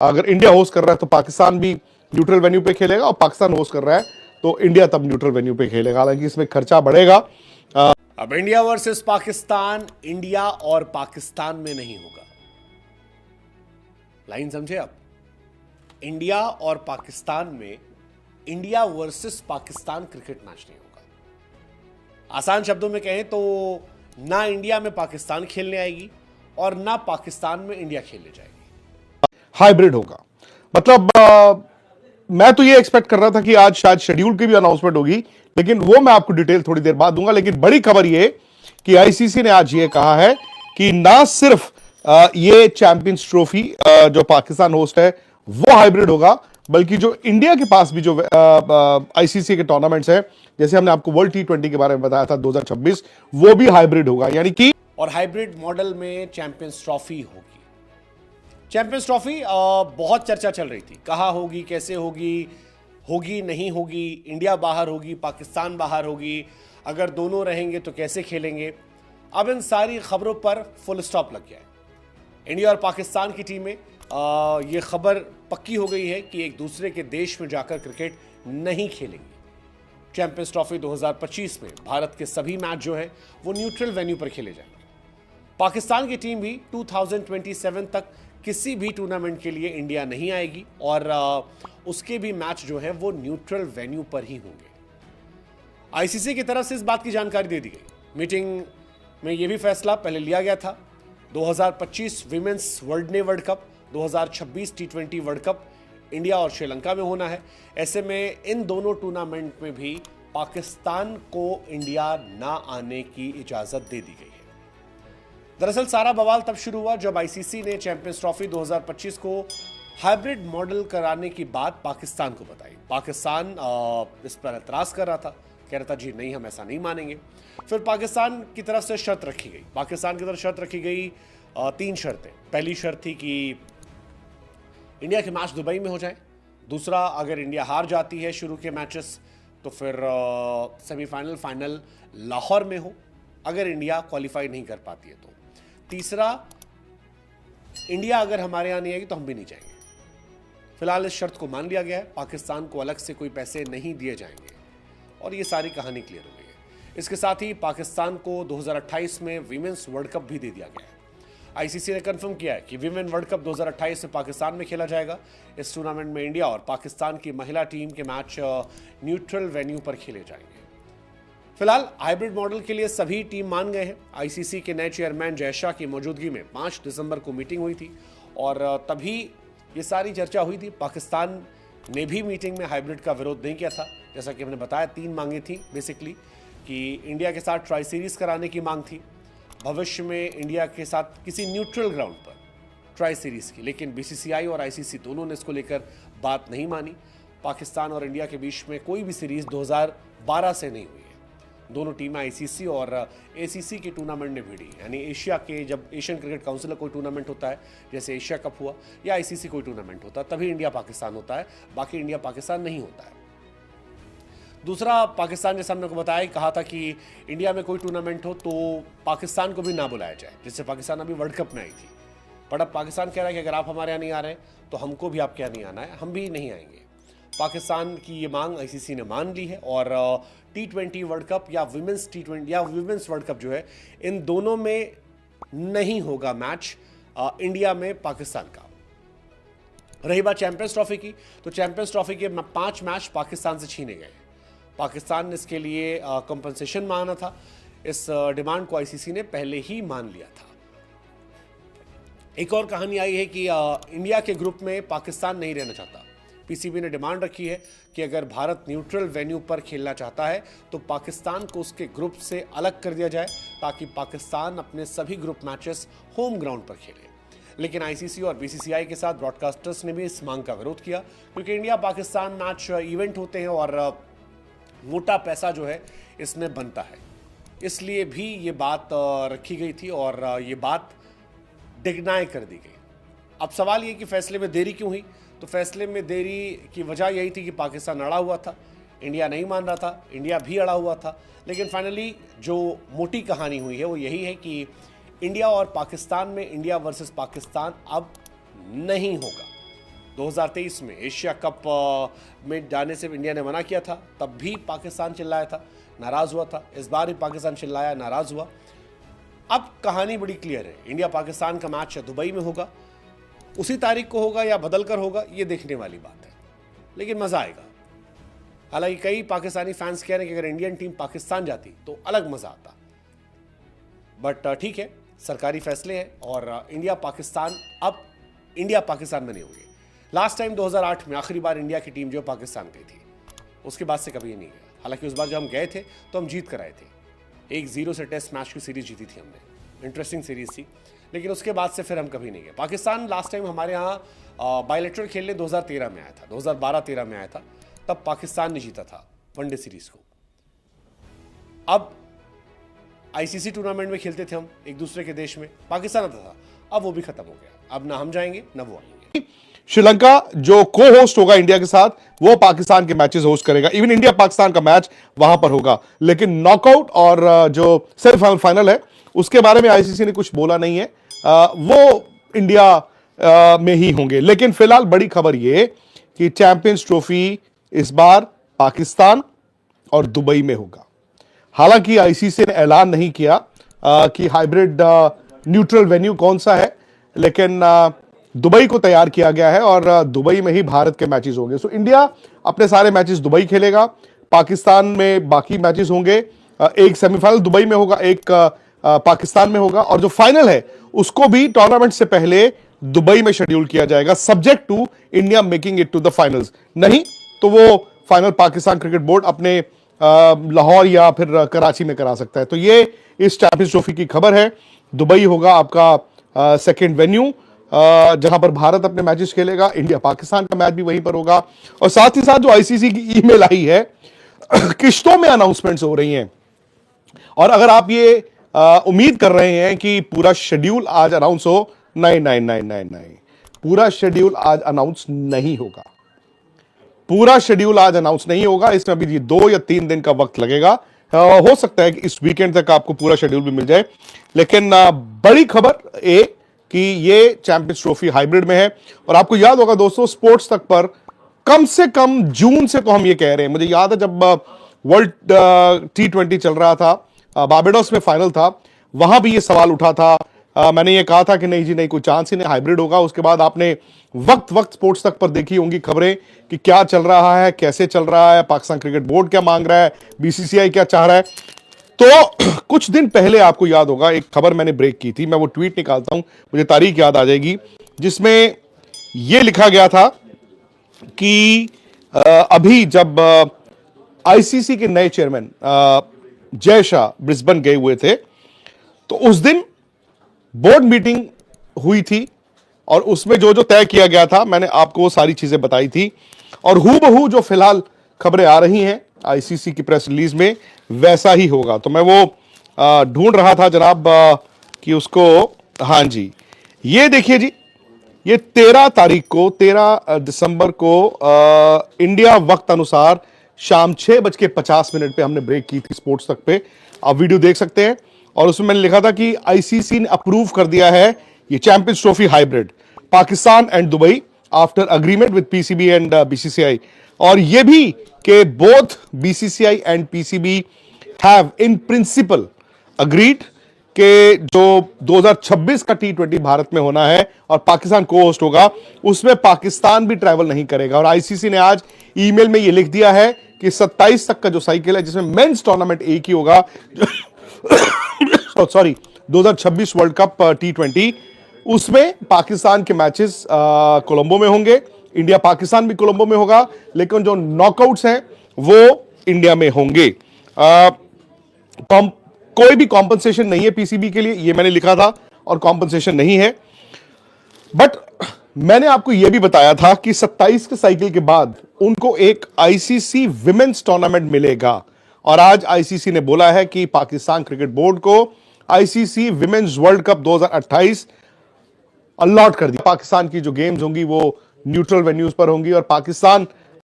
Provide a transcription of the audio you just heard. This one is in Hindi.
अगर इंडिया होस्ट कर रहा है तो पाकिस्तान भी न्यूट्रल वेन्यू पे खेलेगा, और पाकिस्तान होस्ट कर रहा है तो इंडिया तब न्यूट्रल वेन्यू पे खेलेगा। हालांकि इसमें खर्चा बढ़ेगा। अब इंडिया वर्सेस पाकिस्तान इंडिया और पाकिस्तान में नहीं होगा। लाइन समझे आप? इंडिया और पाकिस्तान में India versus Pakistan cricket match नहीं होगा। आसान शब्दों में कहें तो ना इंडिया में पाकिस्तान खेलने आएगी और ना पाकिस्तान में इंडिया खेलने जाएगी। हाइब्रिड होगा। मतलब मैं तो ये एक्सपेक्ट कर रहा था कि आज शायद शेड्यूल की भी अनाउंसमेंट होगी, लेकिन वो मैं आपको डिटेल थोड़ी देर बाद दूंगा। लेकिन बड़ी खबर ये कि आईसीसी ने आज ये कहा है कि ना सिर्फ ये चैंपियंस ट्रॉफी जो पाकिस्तान होस्ट है वो हाइब्रिड होगा, बल्कि जो इंडिया के पास भी जो आईसीसी के टूर्नामेंट्स है, जैसे हमने आपको वर्ल्ड T20 के बारे में बताया था 2026, वो भी हाइब्रिड होगा। यानी कि और हाइब्रिड मॉडल में चैंपियंस ट्रॉफी होगी। चैंपियंस ट्रॉफी बहुत चर्चा चल रही थी, कहाँ होगी, कैसे होगी, होगी नहीं होगी, इंडिया बाहर होगी, पाकिस्तान बाहर होगी, अगर दोनों रहेंगे तो कैसे खेलेंगे। अब इन सारी खबरों पर फुल स्टॉप लग गया है। इंडिया और पाकिस्तान की टीमें ये खबर पक्की हो गई है कि एक दूसरे के देश में जाकर क्रिकेट नहीं खेलेंगी। चैंपियंस ट्रॉफी 2025 में भारत के सभी मैच जो है वो न्यूट्रल वेन्यू पर खेले जाएंगे। पाकिस्तान की टीम भी 2027 तक किसी भी टूर्नामेंट के लिए इंडिया नहीं आएगी और उसके भी मैच जो है वो न्यूट्रल वेन्यू पर ही होंगे। आईसीसी की तरफ से इस बात की जानकारी दे दी गई। मीटिंग में यह भी फैसला पहले लिया गया था। 2025 women's world cup, 2026 T20 world cup India और श्रीलंका में होना है। ऐसे में इन दोनों टूर्नामेंट में भी पाकिस्तान को इंडिया ना आने की इजाजत दे दी गई है। दरअसल सारा बवाल तब शुरू हुआ जब आईसीसी ने चैंपियंस ट्रॉफी 2025 को हाइब्रिड मॉडल कराने की बात पाकिस्तान को बताई। पाकिस्तान इस पर एतराज कर रहा था, कह रहा था जी नहीं, हम ऐसा नहीं मानेंगे। फिर पाकिस्तान की तरफ से शर्त रखी गई। पाकिस्तान की तरफ शर्त रखी गई 3 शर्तें। पहली शर्त थी कि इंडिया के मैच दुबई में हो जाए। दूसरा, अगर इंडिया हार जाती है शुरू के मैचेस तो फिर सेमीफाइनल फाइनल लाहौर में हो, अगर इंडिया क्वालिफाई नहीं कर पाती है तो। तीसरा, इंडिया अगर हमारे यहाँ नहीं आएगी तो हम भी नहीं जाएंगे। फिलहाल इस शर्त को मान लिया गया है। पाकिस्तान को अलग से कोई पैसे नहीं दिए जाएंगे और ये सारी कहानी क्लियर हो गई है। इसके साथ ही पाकिस्तान को 2028 में विमेंस वर्ल्ड कप भी दे दिया गया है। आईसीसी ने कंफर्म किया है कि विमेन वर्ल्ड कप 2028 में पाकिस्तान में खेला जाएगा। इस टूर्नामेंट में इंडिया और पाकिस्तान की महिला टीम के मैच न्यूट्रल वेन्यू पर खेले जाएंगे। फिलहाल हाइब्रिड मॉडल के लिए सभी टीम मान गए हैं। आईसीसी के नए चेयरमैन जय शाह की मौजूदगी में 5 दिसंबर को मीटिंग हुई थी और तभी ये सारी चर्चा हुई थी। पाकिस्तान ने भी मीटिंग में हाइब्रिड का विरोध नहीं किया था। जैसा कि हमने बताया, 3 मांगे थी बेसिकली, कि इंडिया के साथ ट्राई सीरीज कराने की मांग थी, भविष्य में इंडिया के साथ किसी न्यूट्रल ग्राउंड पर ट्राई सीरीज की, लेकिन बीसीसीआई और आईसीसी दोनों ने इसको लेकर बात नहीं मानी। पाकिस्तान और इंडिया के बीच में कोई भी सीरीज 2012 से नहीं हुई है। दोनों टीमें आईसीसी और एसीसी के टूर्नामेंट में भिड़ी, यानी एशिया के, जब एशियन क्रिकेट काउंसिल का कोई टूर्नामेंट होता है, जैसे एशिया कप हुआ या आईसीसी कोई टूर्नामेंट होता है, तभी इंडिया पाकिस्तान होता है, बाकी इंडिया पाकिस्तान नहीं होता है। दूसरा, पाकिस्तान जैसे हमने को बताया, कहा था कि इंडिया में कोई टूर्नामेंट हो तो पाकिस्तान को भी ना बुलाया जाए, जिससे पाकिस्तान अभी वर्ल्ड कप में आई थी। पर अब पाकिस्तान कह रहा है कि अगर आप हमारे यहाँ नहीं आ रहे तो हमको भी आपके यहाँ नहीं आना है, हम भी नहीं आएंगे। पाकिस्तान की ये मांग आईसीसी ने मान ली है और T20 वर्ल्ड कप या विमेंस T20 या विमेंस वर्ल्ड कप जो है, इन दोनों में नहीं होगा मैच इंडिया में पाकिस्तान का। रही बात चैंपियंस ट्रॉफी की, तो चैंपियंस ट्रॉफी के 5 मैच पाकिस्तान से छीने गए। पाकिस्तान ने इसके लिए कंपनसेशन मांगा था। इस डिमांड को आईसीसी ने पहले ही मान लिया था। एक और कहानी आई है कि इंडिया के ग्रुप में पाकिस्तान नहीं रहना चाहता। पीसीबी ने डिमांड रखी है कि अगर भारत न्यूट्रल वेन्यू पर खेलना चाहता है तो पाकिस्तान को उसके ग्रुप से अलग कर दिया जाए, ताकि पाकिस्तान अपने सभी ग्रुप मैचेस होम ग्राउंड पर खेले। लेकिन आईसीसी और बीसीसीआई के साथ ब्रॉडकास्टर्स ने भी इस मांग का विरोध किया, क्योंकि इंडिया पाकिस्तान मैच इवेंट होते हैं और मोटा पैसा जो है इसमें बनता है, इसलिए भी ये बात रखी गई थी और ये बात डिनाई कर दी गई। अब सवाल ये कि फैसले में देरी क्यों हुई? तो फैसले में देरी की वजह यही थी कि पाकिस्तान अड़ा हुआ था, इंडिया नहीं मान रहा था, इंडिया भी अड़ा हुआ था। लेकिन फाइनली जो मोटी कहानी हुई है वो यही है कि इंडिया और पाकिस्तान में इंडिया वर्सेस पाकिस्तान अब नहीं होगा। 2023 में एशिया कप में जाने से इंडिया ने मना किया था, तब भी पाकिस्तान चिल्लाया था, नाराज हुआ था। इस बार भी पाकिस्तान चिल्लाया, नाराज हुआ। अब कहानी बड़ी क्लियर है, इंडिया पाकिस्तान का मैच दुबई में होगा, उसी तारीख को होगा या बदल कर होगा, ये देखने वाली बात है, लेकिन मजा आएगा। हालांकि कई पाकिस्तानी फैंस कह रहे हैं कि अगर इंडियन टीम पाकिस्तान जाती तो अलग मजा आता, बट ठीक है, सरकारी फैसले हैं और इंडिया पाकिस्तान अब इंडिया पाकिस्तान में नहीं होंगे। लास्ट टाइम 2008 में आखिरी बार इंडिया की टीम जो पाकिस्तान गई थी, उसके बाद से कभी नहीं गया। हालांकि उस बार जब हम गए थे तो हम जीत कर आए थे, 1-0 से टेस्ट मैच की सीरीज जीती थी हमने, इंटरेस्टिंग सीरीज थी। लेकिन उसके बाद से फिर हम कभी नहीं गए। पाकिस्तान लास्ट टाइम हमारे यहाँ बायलैटरल खेलने 2013 में आया था, 2012-13 में आया था, तब पाकिस्तान ने जीता था वनडे सीरीज को। अब आईसीसी टूर्नामेंट में खेलते थे हम एक दूसरे के देश में, पाकिस्तान आता था, अब वो भी खत्म हो गया। अब ना हम जाएंगे ना वो आएंगे। श्रीलंका जो को होस्ट होगा इंडिया के साथ, वो पाकिस्तान के मैचेस होस्ट करेगा। इवन इंडिया पाकिस्तान का मैच वहां पर होगा, लेकिन नॉकआउट और जो सेमीफाइनल फाइनल है उसके बारे में आईसीसी ने कुछ बोला नहीं है। वो इंडिया में ही होंगे। लेकिन फिलहाल बड़ी खबर ये कि चैंपियंस ट्रॉफी इस बार पाकिस्तान और दुबई में होगा। हालांकि आईसीसी ने ऐलान नहीं किया कि हाइब्रिड न्यूट्रल वेन्यू कौन सा है, लेकिन दुबई को तैयार किया गया है और दुबई में ही भारत के मैचेस होंगे। सो इंडिया अपने सारे मैचेस दुबई खेलेगा, पाकिस्तान में बाकी मैचेस होंगे। एक सेमीफाइनल दुबई में होगा, एक पाकिस्तान में होगा, और जो फाइनल है उसको भी टूर्नामेंट से पहले दुबई में शेड्यूल किया जाएगा, subject to India making it to the finals. नहीं तो वो फाइनल पाकिस्तान क्रिकेट बोर्ड अपने लाहौर या फिर कराची में करा सकता है। तो ये इस चैंपियंस ट्रॉफी की खबर है। दुबई होगा आपका सेकंड वेन्यू जहां पर भारत अपने मैचेस खेलेगा। इंडिया पाकिस्तान का मैच भी वहीं पर होगा। और साथ ही साथ जो आईसीसी की ईमेल आई है, किश्तों में अनाउंसमेंट्स हो रही हैं। और अगर आप ये उम्मीद कर रहे हैं कि पूरा शेड्यूल आज अनाउंस हो, नहीं नहीं नहीं नहीं नहीं, पूरा शेड्यूल आज अनाउंस नहीं होगा। पूरा शेड्यूल आज अनाउंस नहीं होगा। इसमें अभी 2 या 3 दिन का वक्त लगेगा। हो सकता है कि इस वीकेंड तक आपको पूरा शेड्यूल भी मिल जाए। लेकिन बड़ी खबर कि ये चैंपियंस ट्रॉफी हाइब्रिड में है। और आपको याद होगा दोस्तों, स्पोर्ट्स तक पर कम से कम जून से तो हम ये कह रहे हैं। मुझे याद है जब वर्ल्ड T20 चल रहा था, बार्बाडोस में फाइनल था, वहां भी ये सवाल उठा था। मैंने ये कहा था कि नहीं जी नहीं, कोई चांस ही नहीं, हाइब्रिड होगा। उसके बाद आपने वक्त स्पोर्ट्स तक पर देखी होंगी खबरें कि क्या चल रहा है, कैसे चल रहा है, पाकिस्तान क्रिकेट बोर्ड क्या मांग रहा है, बीसीसीआई क्या चाह रहा है। तो कुछ दिन पहले आपको याद होगा एक खबर मैंने ब्रेक की थी, मैं वो ट्वीट निकालता हूं, मुझे तारीख याद आ जाएगी, जिसमें यह लिखा गया था कि अभी जब आईसीसी के नए चेयरमैन जय शाह ब्रिस्बेन गए हुए थे, तो उस दिन बोर्ड मीटिंग हुई थी और उसमें जो जो तय किया गया था, मैंने आपको वो सारी चीजें बताई थी। और हूबहू जो फिलहाल खबरें आ रही हैं आईसीसी की प्रेस रिलीज में, वैसा ही होगा। तो मैं वो ढूंढ रहा था जनाब कि उसको, हाँ जी, ये देखिए जी, ये 13 तारीख को, 13 दिसंबर को इंडिया वक्त अनुसार शाम 6:50 पे हमने ब्रेक की थी स्पोर्ट्स तक पे। आप वीडियो देख सकते हैं। और उसमें मैंने लिखा था कि आईसीसी ने अप्रूव कर दिया है ये champions trophy hybrid, Pakistan and Dubai after agreement with PCB and BCCI. और ये भी कि both BCCI and PCB have in principle agreed कि जो 2026 का T20 भारत में होना है और पाकिस्तान को होस्ट होगा, उसमें पाकिस्तान भी ट्रैवल नहीं करेगा। और आईसीसी ने आज ईमेल में यह लिख दिया है कि 27 तक का जो साइकिल है, जिसमें मेंस टूर्नामेंट एक ही होगा, सॉरी 2026 वर्ल्ड कप T20, उसमें पाकिस्तान के मैचेस कोलंबो में होंगे, इंडिया पाकिस्तान भी कोलंबो में होगा, लेकिन जो नॉकआउट्स हैं वो इंडिया में होंगे। कोई भी कॉम्पनसेशन नहीं है पीसीबी के लिए, ये मैंने लिखा था, और कॉम्पनसेशन नहीं है। बट मैंने आपको यह भी बताया था कि 27 के साइकिल के बाद उनको एक आईसीसी विमेंस टूर्नामेंट मिलेगा। और आज आईसीसी ने बोला है कि पाकिस्तान क्रिकेट बोर्ड को ICC women's world cup 2028 allot कर दिया। पाकिस्तान की जो गेम्स होंगी वो न्यूट्रल वेन्यूज पर होंगी और पाकिस्तान